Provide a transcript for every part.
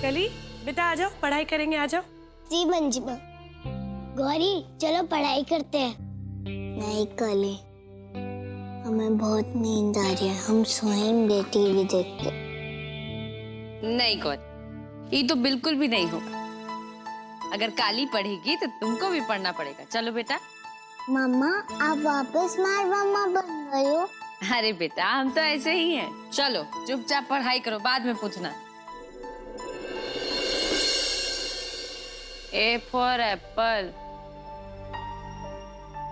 कली बेटा आ जाओ, पढ़ाई करेंगे, आ जाओ। जी मंजिमा। गौरी चलो पढ़ाई करते हैं। नहीं कली, हमें बहुत नींद आ रही है, हम सोएंगे टीवी देख के। नहीं गौरी, ये तो बिल्कुल भी नहीं होगा। अगर काली पढ़ेगी तो तुमको भी पढ़ना पड़ेगा। चलो बेटा। मम्मा आप वापस मार मम्मा बन गई हो। अरे बेटा हम तो ऐसे ही हैं। चलो चुपचाप पढ़ाई करो, बाद में पूछना। ए फॉर एप्पल।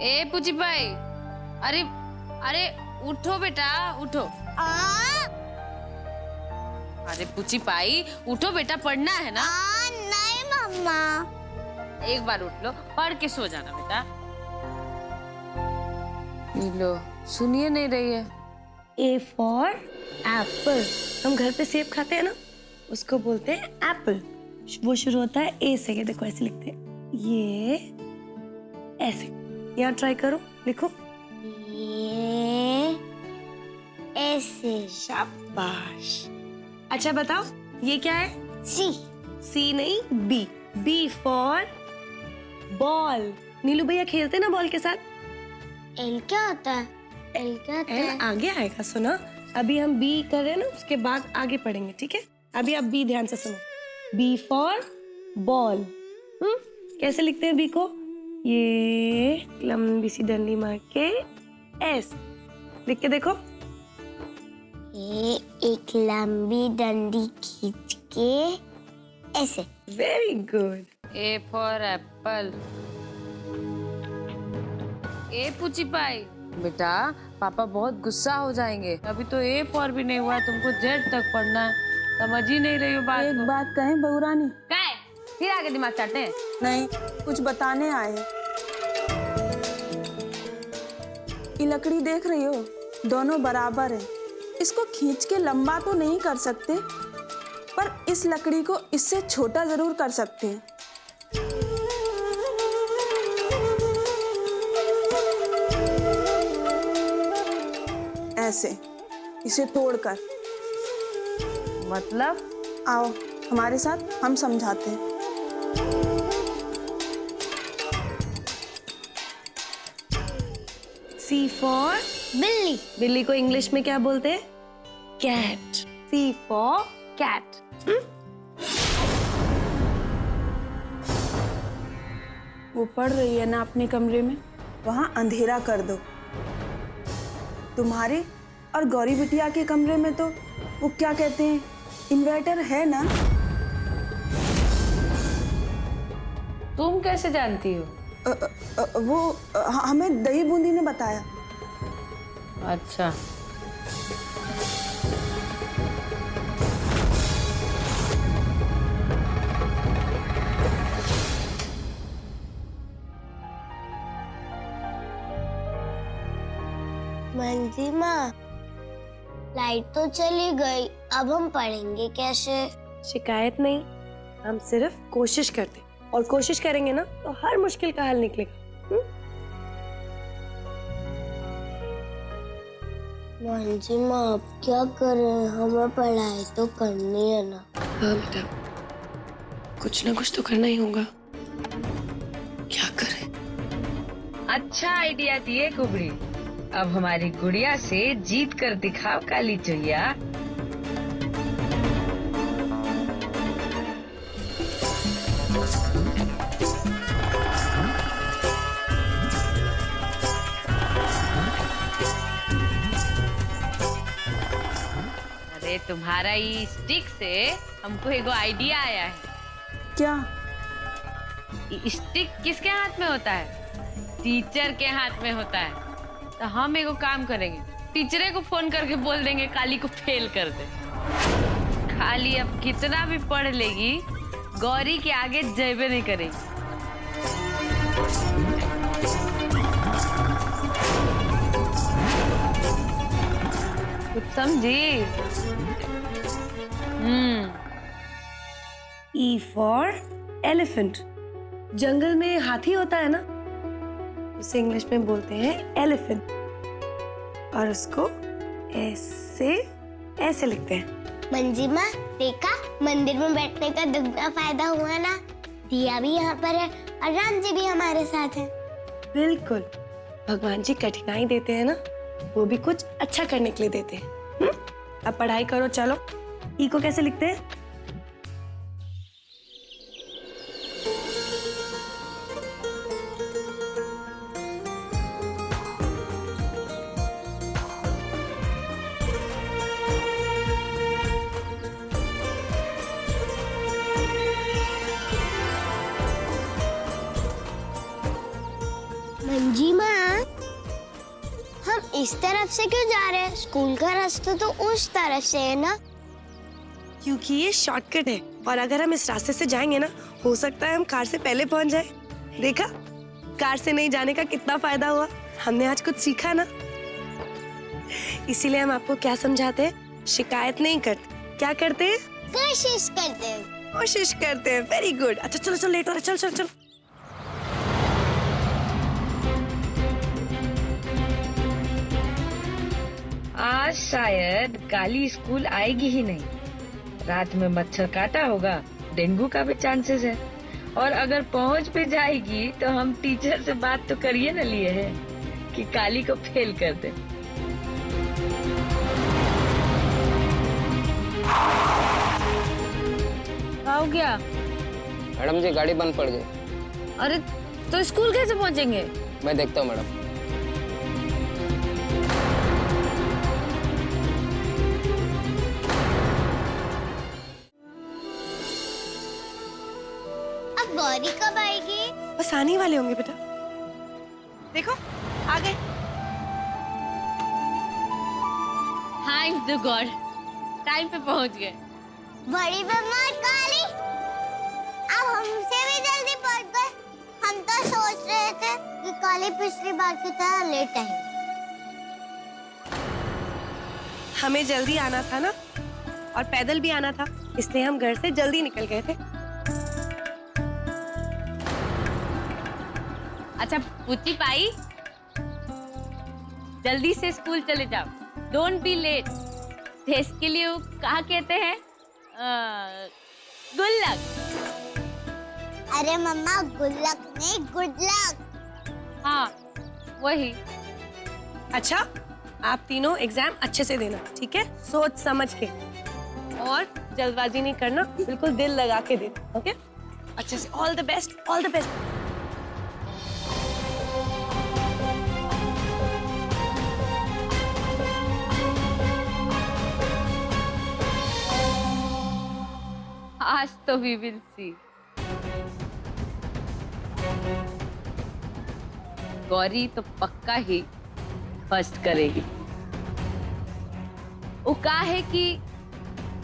ए पूछी भाई, अरे अरे उठो बेटा उठो। अरे पूछी पाई उठो बेटा, पढ़ना है ना। नहीं मम्मा। एक बार उठ लो, पढ़ के सो जाना बेटा। लो सुनिए नहीं रही है। ए फॉर एप्पल। हम घर पे सेब खाते हैं ना, उसको बोलते हैं एप्पल। वो शुरू होता है ए से। ये देखो ऐसे लिखते हैं, ये ऐसे। यहाँ ट्राई करो, लिखो। ये ऐसे। शाबाश। अच्छा बताओ ये क्या है? सी। सी नहीं, B. B for ball. Neelu भैया खेलते हैं ना बॉल के साथ। एल क्या होता है? एल क्या होता है? एल आगे आएगा, सुनो। अभी हम बी कर रहे हैं ना, उसके बाद आगे पढ़ेंगे, ठीक है? अभी आप बी ध्यान से सुनो। B for ball. कैसे लिखते हैं बी को? ये लंबी सी डंडी मार के एस लिख के देखो। ये एक लंबी डंडी खींच के ऐसे। Very good. A for apple. ए पूछी पाई। बेटा पापा बहुत गुस्सा हो जाएंगे। अभी तो ए फॉर भी नहीं हुआ है, तुमको जेड तक पढ़ना है। समझ ही नहीं रही हो बात एक को। बात कहें बहू रानी? क्या है? फिर आगे दिमाग चाटते हैं? नहीं, कुछ बताने आए हैं। ये लकड़ी देख रही हो, दोनों बराबर है। इसको खींच के लंबा तो नहीं कर सकते, पर इस लकड़ी को इससे छोटा जरूर कर सकते हैं। ऐसे इसे तोड़कर। मतलब? आओ हमारे साथ, हम समझाते हैं। सी फॉर बिल्ली। बिल्ली को इंग्लिश में क्या बोलते हैं? कैट। C for cat. वो पढ़ रही है ना अपने कमरे में, वहाँ अंधेरा कर दो। तुम्हारे और गौरी बिटिया के कमरे में तो वो क्या कहते हैं, इन्वर्टर है ना? तुम कैसे जानती हो? हमें दही बूंदी ने बताया। अच्छा। मंजिमा लाइट तो चली गई, अब हम पढ़ेंगे कैसे? शिकायत नहीं, हम सिर्फ कोशिश करते, और कोशिश करेंगे ना तो हर मुश्किल का हल निकलेगा। मंजिमा अब क्या करें, हमें पढ़ाई तो करनी है ना। हाँ बेटा, कुछ ना कुछ तो करना ही होगा। क्या करें? अच्छा आइडिया दिए कुबड़ी। अब हमारी गुड़िया से जीत कर दिखाओ काली चुहिया। अरे तुम्हारा ये स्टिक से हमको एगो आइडिया आया है। क्या? ये स्टिक किसके हाथ में होता है? टीचर के हाथ में होता है। तो हम एगो काम करेंगे, टीचरे को फोन करके बोल देंगे काली को फेल कर दे। खाली अब कितना भी पढ़ लेगी, गौरी के आगे जयबे नहीं करेगी। कुछ समझी? E for elephant. जंगल में हाथी होता है ना, उसे इंग्लिश में बोलते हैं एलिफेंट। और उसको ऐसे ऐसे लिखते हैं। मंजिमा देखा, मंदिर में बैठने का दुगना फायदा हुआ ना। दिया भी यहाँ पर है और राम जी भी हमारे साथ हैं। बिल्कुल, भगवान जी कठिनाई देते हैं ना, वो भी कुछ अच्छा करने के लिए देते हैं। अब पढ़ाई करो, चलो। ई को कैसे लिखते हैं? मंजिमा, हम इस तरफ से क्यों जा रहे हैं? स्कूल का रास्ता तो उस तरफ से है ना। क्योंकि ये शॉर्टकट है और अगर हम इस रास्ते से जाएंगे ना, हो सकता है हम कार से पहले पहुंच जाए। देखा, कार से नहीं जाने का कितना फायदा हुआ। हमने आज कुछ सीखा ना। इसीलिए हम आपको क्या समझाते हैं? शिकायत नहीं करते, क्या करते हैं? कोशिश करते हैं। कोशिश करते हैं। Very good. अच्छा चलो चलो, लेट हो रहा है, चल चल चल। आज शायद काली स्कूल आएगी ही नहीं। रात में मच्छर काटा होगा, डेंगू का भी चांसेस है। और अगर पहुंच भी जाएगी तो हम टीचर से बात तो करिए न लिए हैं कि काली को फेल कर दे। क्या हो गया? मैडम जी गाड़ी बंद पड़ गई। अरे तो स्कूल कैसे पहुंचेंगे? मैं देखता हूँ मैडम। अब गौरी कब आएगी? बस आने ही वाले होंगे बेटा। देखो, आ गए। थैंक्स टू गॉड, टाइम पे पहुंच गए। बड़ी बीमार काली, अब हमसे भी जल्दी पहुंच गए। हम तो सोच रहे थे कि काली पिछली बार की तरह लेट आएगी। हमें जल्दी आना था ना, और पैदल भी आना था, इसलिए हम घर से जल्दी निकल गए थे। अच्छा पूछी पाई, जल्दी से स्कूल चले जाओ, डोंट बी लेट। देश के लिए वो कहा कहते हैं, गुड लक। अरे मम्मा, गुड लक नहीं, गुड लक। हाँ वही। अच्छा, आप तीनों एग्जाम अच्छे से देना, ठीक है? सोच समझ के, और जल्दबाजी नहीं करना, बिल्कुल दिल लगा के देना, ओके? अच्छे से। All the best, all the best. आज तो वी विल सी। गौरी तो पक्का ही फर्स्ट करेगी। वो कहा है कि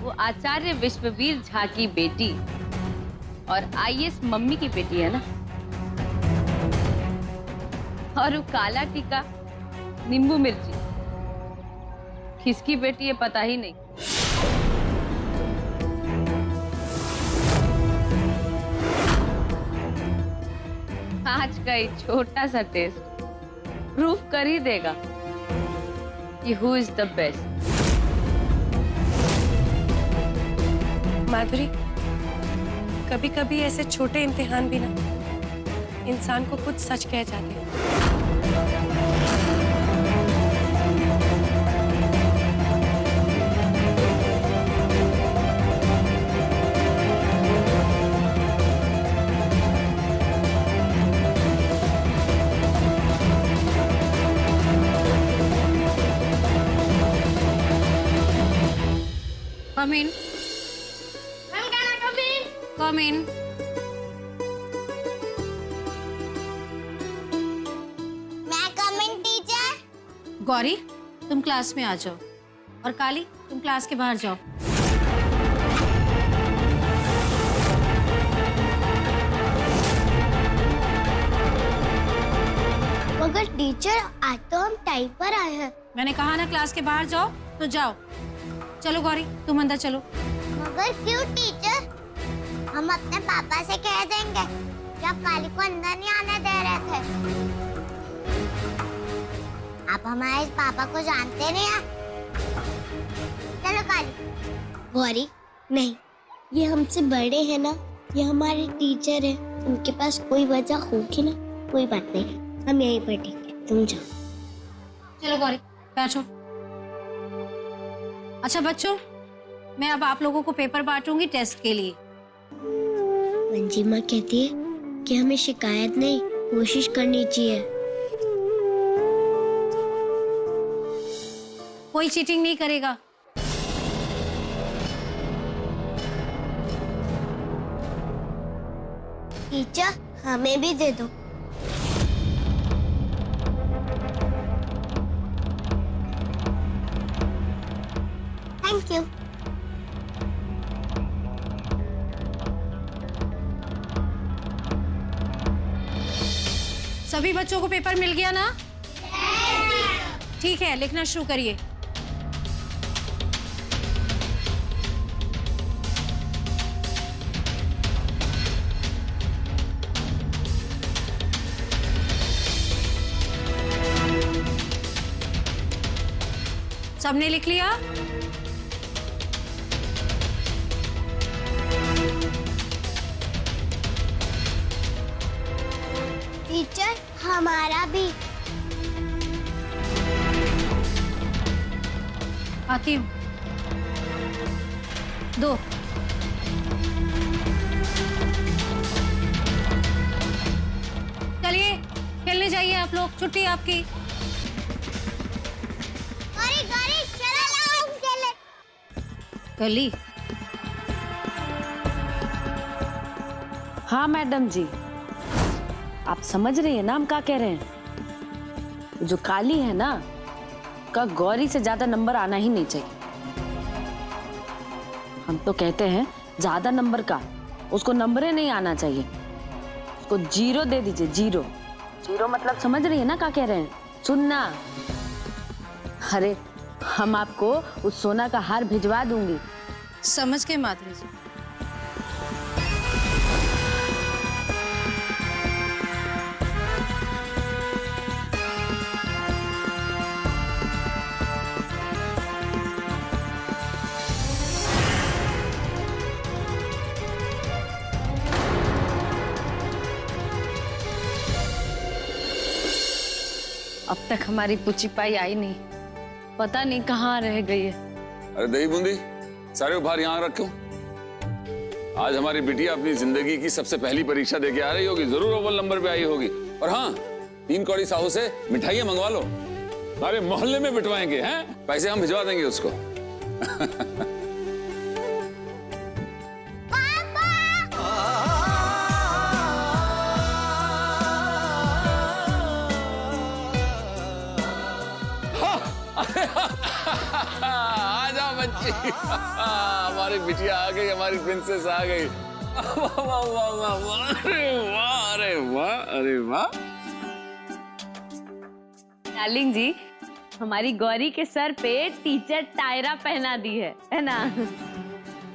वो आचार्य विश्ववीर झा की बेटी और आईएएस मम्मी की बेटी है ना। और वो काला टीका नींबू मिर्ची किसकी बेटी है पता ही नहीं। आज का एक छोटा सा टेस्ट प्रूफ कर ही देगा कि हु इज द बेस्ट। माधुरी, कभी कभी ऐसे छोटे इम्तिहान भी ना इंसान को कुछ सच कह जाते हैं। Come in. Ma'am, can I come in? Come in. मैं come in, teacher? गौरी, तुम क्लास में आ जाओ और काली, तुम क्लास के बाहर जाओ। मगर टीचर, आज तो हम टाइम पर आए हैं। मैंने कहा ना क्लास के बाहर जाओ, तो जाओ। चलो गौरी, तुम अंदर चलो। मगर क्यों टीचर? हम अपने पापा से कह देंगे जब काली को अंदर नहीं आने दे रहे थे। आप हमारे इस पापा को जानते नहीं हैं। चलो काली। गौरी नहीं, ये हमसे बड़े हैं ना, ये हमारे टीचर हैं, उनके पास कोई वजह होगी ना। कोई बात नहीं, हम यहीं बैठेंगे, तुम जाओ। चलो गौरी बैठो। अच्छा बच्चों, मैं अब आप लोगों को पेपर बांटूंगी टेस्ट के लिए। मंजिमा कहती है कि हमें शिकायत नहीं, कोशिश करनी चाहिए। कोई चीटिंग नहीं करेगा। टीचर हमें भी दे दो। Thank you. सभी बच्चों को पेपर मिल गया ना? ठीक है, लिखना शुरू करिए। सबने लिख लिया? टीचर हमारा भी। आती हूँ। 2 चलिए खेलने जाइए आप लोग, छुट्टी है आपकी। गौरी गौरी चलो लाओ हम खेलें। कली हाँ मैडम जी, आप समझ रही है ना हम क्या कह रहे हैं। जो काली है ना, का गौरी से ज्यादा नंबर आना ही नहीं चाहिए। हम तो कहते हैं ज्यादा नंबर का उसको नंबर ही नहीं आना चाहिए, उसको 0 दे दीजिए। 0 मतलब समझ रही है ना क्या कह रहे हैं। सुनना, अरे हम आपको उस सोना का हार भिजवा दूंगी। समझ के माधुरी जी। अब तक हमारी पुची पाई आई नहीं, पता नहीं कहाँ रह गई है। अरे दही बूंदी, सारे उपहार यहाँ रखो। आज हमारी बिटिया अपनी जिंदगी की सबसे पहली परीक्षा देके आ रही होगी, जरूर अव्वल नंबर पे आई होगी। और हाँ, 3 कौड़ी साहू से मिठाइयाँ मंगवा लो, सारे मोहल्ले में बिटवाएंगे हैं, पैसे हम भिजवा देंगे उसको। आजा बच्ची, हमारी बिटिया आ गई, हमारी प्रिंसेस आ गई। वाह वाह वाह वाह वाह, अरे वाह, अरे वाह, अरे वाह। डार्लिंग जी, हमारी गौरी के सर पे टीचर टायरा पहना दी है ना?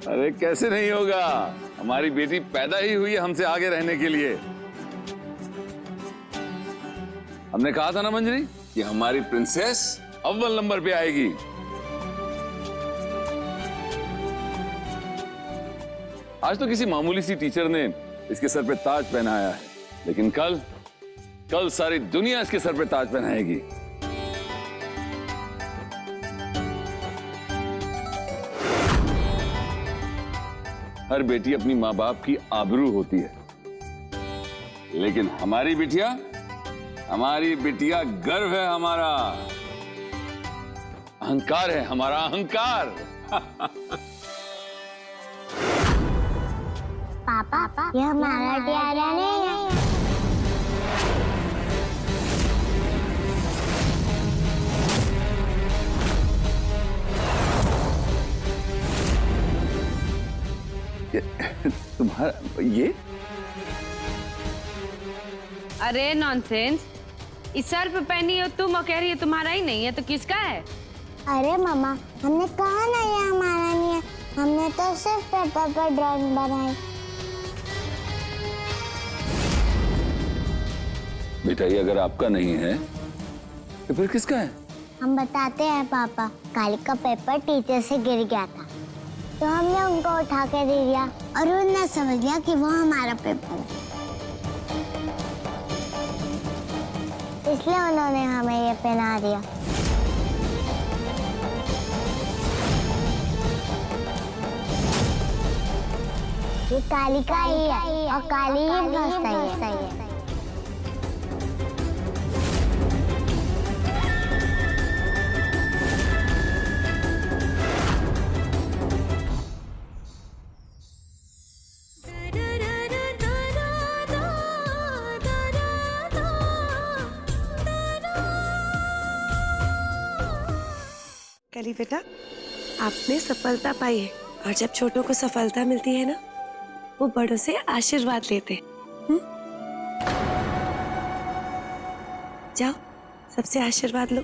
अरे कैसे नहीं होगा, हमारी बेटी पैदा ही हुई है हमसे आगे रहने के लिए। हमने कहा था ना मंजरी कि हमारी प्रिंसेस अव्वल नंबर पे आएगी। आज तो किसी मामूली सी टीचर ने इसके सर पे ताज पहनाया है, लेकिन कल सारी दुनिया इसके सर पे ताज पहनाएगी। हर बेटी अपनी माँ बाप की आबरू होती है, लेकिन हमारी बिटिया गर्व है हमारा, अहंकार है हमारा, अहंकार। पापा ये हमारा प्यारा नहीं है। तुम्हारा ये? अरे नॉनसेंस, इस सर पे पहनी हो तुम और कह रही है तुम्हारा ही नहीं है, तो किसका है? अरे मामा, हमने कहा ना ये हमारा नहीं है, हमने तो सिर्फ पेपर पर ड्राइंग बनाई। बेटा ये अगर आपका नहीं है तो फिर किसका है? हम बताते हैं पापा। काली का पेपर टीचर से गिर गया था तो हमने उनको उठा के दे दिया और उन्होंने समझ लिया कि वो हमारा पेपर है, इसलिए उन्होंने हमें ये पहना दिया। ये काली का ही है और काली ही फंसता है। कली बेटा, आपने सफलता पाई है और जब छोटों को सफलता मिलती है ना, वो बड़ों से आशीर्वाद लेते हैं। जाओ, सबसे आशीर्वाद लो।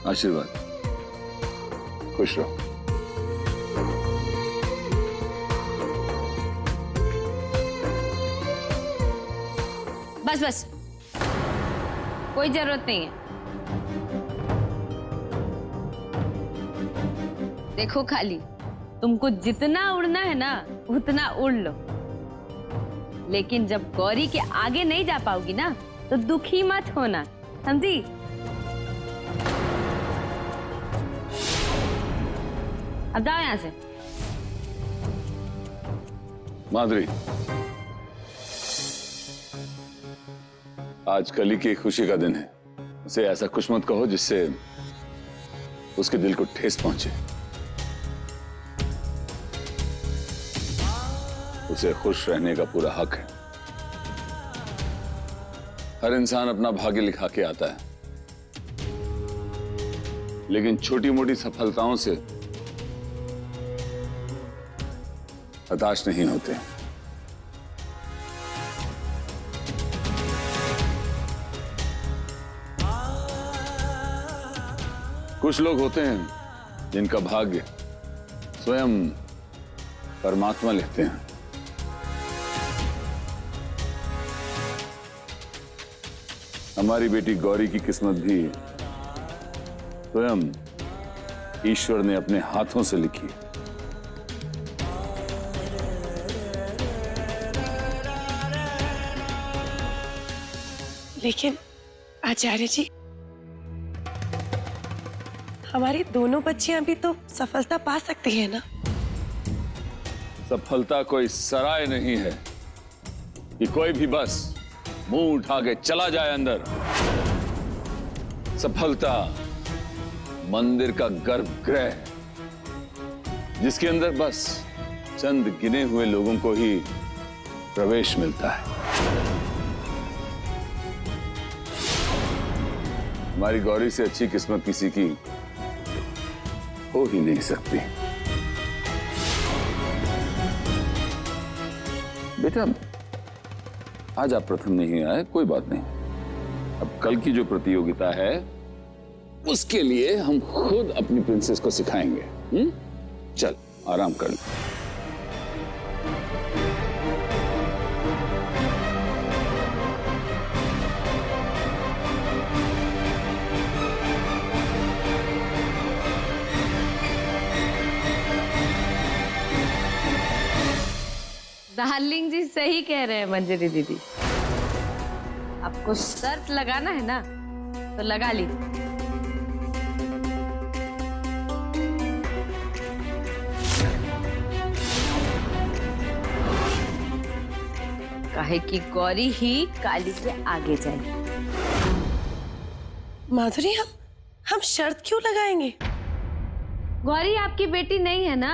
आशीर्वाद। खुश रहो। बस बस, कोई जरूरत नहीं है। देखो खाली, तुमको जितना उड़ना है ना उतना उड़ लो, लेकिन जब गौरी के आगे नहीं जा पाओगी ना तो दुखी मत होना, समझी? अब जाओ यहाँ से। माधुरी, आज कली की खुशी का दिन है। उसे ऐसा कुछ मत कहो जिससे उसके दिल को ठेस पहुंचे। उसे खुश रहने का पूरा हक है। हर इंसान अपना भाग्य लिखा के आता है, लेकिन छोटी मोटी सफलताओं से हताश नहीं होते। कुछ लोग होते हैं जिनका भाग्य स्वयं परमात्मा लिखते हैं। हमारी बेटी गौरी की किस्मत भी स्वयं ईश्वर ने अपने हाथों से लिखी है। लेकिन आचार्य जी, हमारी दोनों बच्चियां भी तो सफलता पा सकती हैं ना? सफलता कोई सराय नहीं है कि कोई भी बस मुंह उठा के चला जाए अंदर। सफलता मंदिर का गर्भगृह है, जिसके अंदर बस चंद गिने हुए लोगों को ही प्रवेश मिलता है। हमारी गौरी से अच्छी किस्मत किसी की हो ही नहीं सकती। बेटा, आज आप प्रथम नहीं आए, कोई बात नहीं। अब कल की जो प्रतियोगिता है उसके लिए हम खुद अपनी प्रिंसेस को सिखाएंगे। चल आराम कर ले। डार्लिंग जी सही कह रहे हैं मंजरी दीदी। आपको शर्त लगाना है ना तो लगा ली। काहे कि गौरी ही काली के आगे जाएगी। माधुरी, हम शर्त क्यों लगाएंगे? गौरी आपकी बेटी नहीं है ना।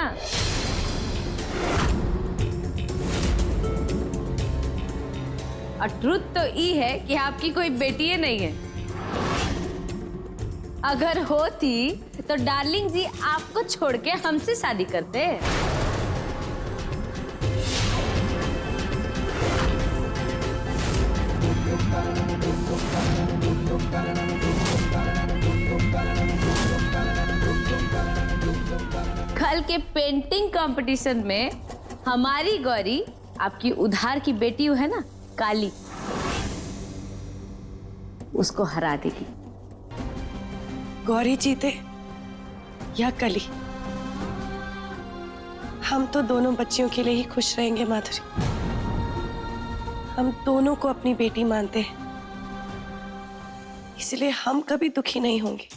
और ट्रुथ तो ये है कि आपकी कोई बेटी ही नहीं है। अगर होती तो डार्लिंग जी आपको छोड़ के हमसे शादी करते। कल के पेंटिंग कंपटीशन में हमारी गौरी आपकी उधार की बेटी है ना काली, उसको हरा देगी। गौरी जीते या कली, हम तो दोनों बच्चियों के लिए ही खुश रहेंगे माधुरी। हम दोनों को अपनी बेटी मानते हैं, इसलिए हम कभी दुखी नहीं होंगे।